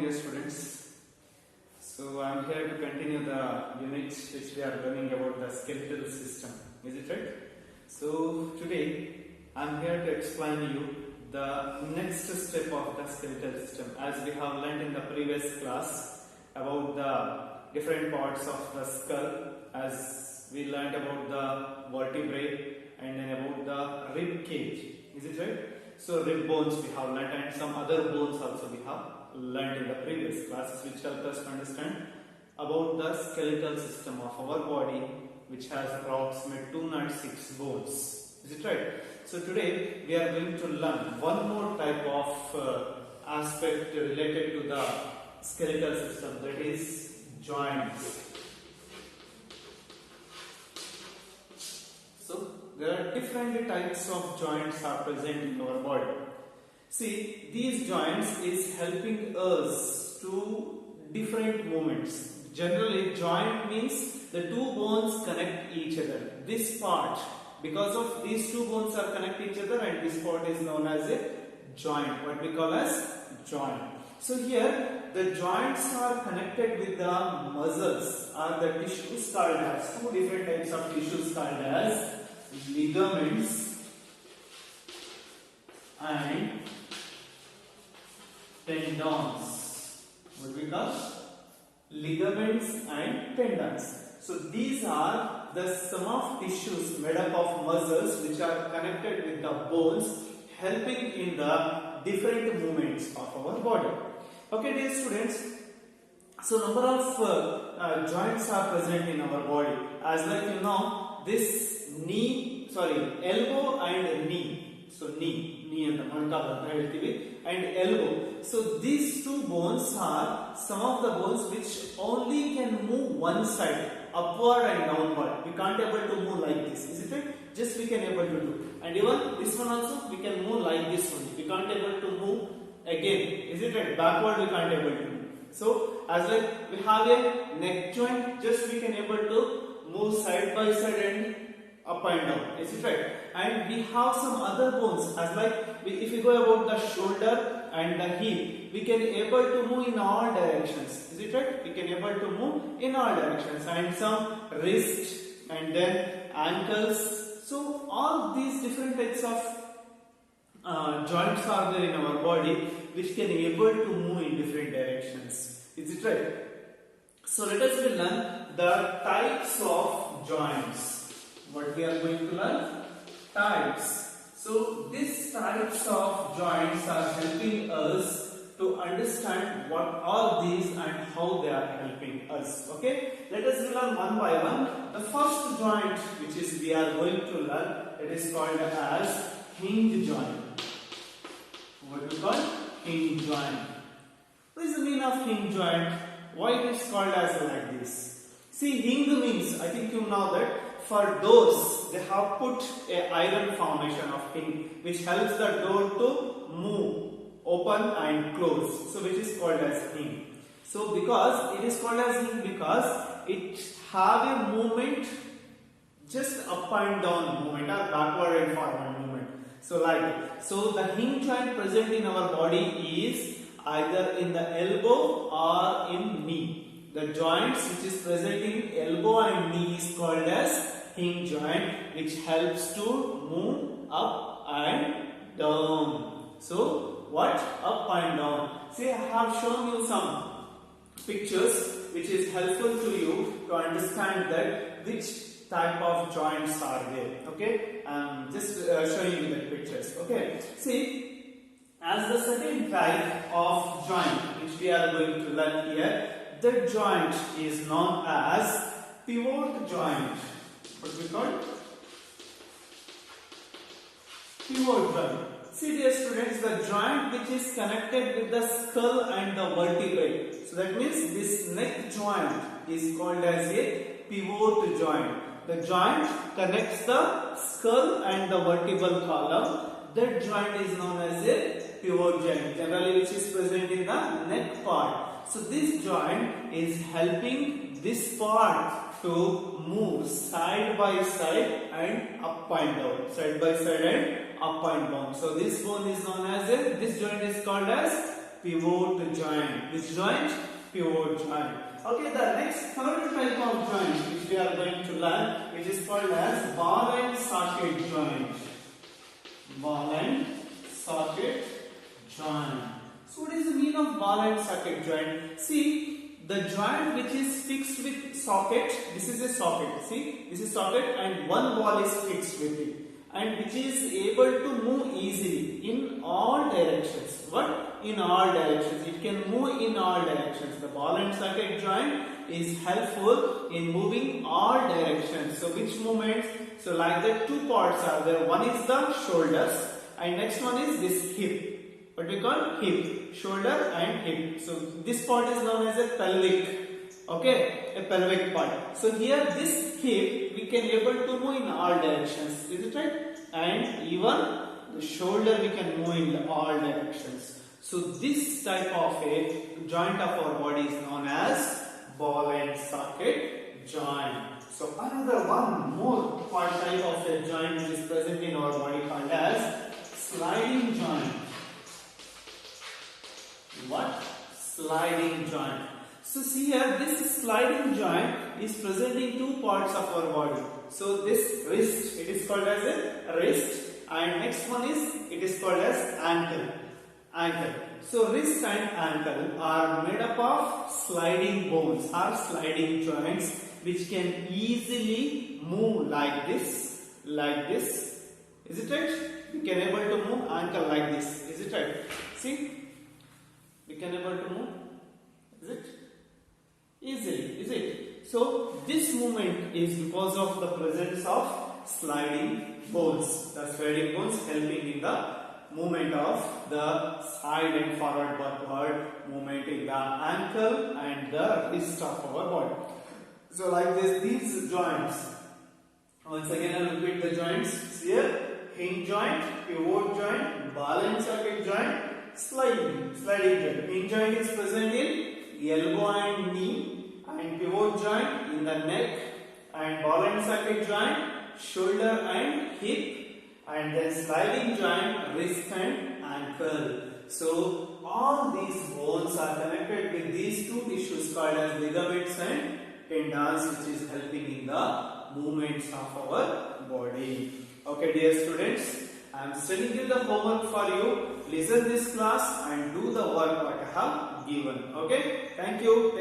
dear students. So I am here to continue the unit which we are learning about the skeletal system. Is it right? So today I am here to explain you the next step of the skeletal system, as we have learned in the previous class about the different parts of the skull, as we learned about the vertebrae and then about the rib cage. Is it right? So rib bones we have learned and some other bones also we have learned in the previous classes, which help us to understand about the skeletal system of our body, which has approximately 206 bones. Is it right? So today we are going to learn one more type of aspect related to the skeletal system, that is joints. So there are different types of joints are present in our body. See, these joints is helping us to different movements. Generally, joint means the two bones connect each other. This part, because of these two bones are connect each other, and this part is known as a joint, what we call as joint. So here the joints are connected with the muscles or the tissues called as, two different types of tissues called as ligaments and tendons. What we call ligaments and tendons. So these are the sum of tissues made up of muscles which are connected with the bones, helping in the different movements of our body. Okay, dear students. So number of joints are present in our body. As like you know, this elbow and knee. So knee and the manka and elbow. So these two bones are some of the bones which only can move one side, upward and downward. We can't able to move like this. Is it right? Just we can able to do. And even this one also we can move like this one. We can't able to move again. Is it right? Backward we can't able to move. So as like we have a neck joint, just we can able to move side by side and up and down. Is it right? And we have some other bones, as like if we go about the shoulder and the heel, we can able to move in all directions. Is it right? We can able to move in all directions. And some wrist and then ankles. So all these different types of joints are there in our body, which can able to move in different directions. Is it right? So let us learn the types of joints. What we are going to learn? Types. So these types of joints are helping us to understand what are these and how they are helping us. Okay? Let us learn one by one. The first joint which is we are going to learn, it is called as hinge joint. What do we call? Hinge joint. What is the meaning of hinge joint? Why it is called as like this? See, hinge means, I think you know that, for doors, they have put a iron formation of hinge which helps the door to move, open and close. So which is called as hinge. So because it is called as hinge because it have a movement, just up and down movement or backward and forward movement. So like, so the hinge joint present in our body is either in the elbow or in knee. The joints which is present in elbow and knee is called as hinge joint, which helps to move up and down. So what? Up and down. See, I have shown you some pictures which is helpful to you to understand that which type of joints are there. Okay, just showing you the pictures. Okay, see, as the second type of joint which we are going to learn here, the joint is known as pivot joint. What we call? Pivot joint. See, dear students, the joint which is connected with the skull and the vertebrae. So that means this neck joint is called as a pivot joint. The joint connects the skull and the vertebral column. That joint is known as a pivot joint, generally which is present in the neck part. So this joint is helping this part to move side by side and up and down, side by side and up and down. So this bone is known as this joint is called as pivot joint. Which joint? Pivot joint. Okay, the next third type of joint which we are going to learn, which is called as ball and socket joint. Ball and socket joint. So what is the meaning of ball and socket joint? See, the joint which is fixed with socket, this is a socket, see, this is socket and one ball is fixed with it, and which is able to move easily in all directions. What? In all directions. It can move in all directions. The ball and socket joint is helpful in moving all directions. So which movements? So like that, two parts are there. One is the shoulders and next one is this hip. What we call hip, shoulder and hip. So this part is known as a pelvic, okay, a pelvic part. So here this hip we can able to move in all directions, is it right? And even the shoulder we can move in all directions. So this type of a joint of our body is known as ball and socket joint. So another one more type of a joint which is present in our body called as sliding joint. What? Sliding joint. So see here, this sliding joint is present in two parts of our body. So this wrist, it is called as a wrist, and next one is, it is called as ankle. Ankle. So wrist and ankle are made up of sliding bones or sliding joints which can easily move like this, like this. Is it right? We can able to move ankle like this. Is it right? See? We can able to move, is it? Easily, is it? So this movement is because of the presence of sliding bones. The sliding bones helping in the movement of the side and forward backward movement in the ankle and the wrist of our body. So like this, these joints. Once again I repeat the joints here: hinge joint, pivot joint, ball and socket joint, sliding joint. Hinge joint is present in elbow and knee, and pivot joint in the neck, and ball and socket joint shoulder and hip, and then sliding joint wrist and ankle. So all these bones are connected with these two tissues called as ligaments and tendons, which is helping in the movements of our body. Okay, dear students, I am sending you the homework for you. Listen this class and do the work what I have given. Okay, thank you.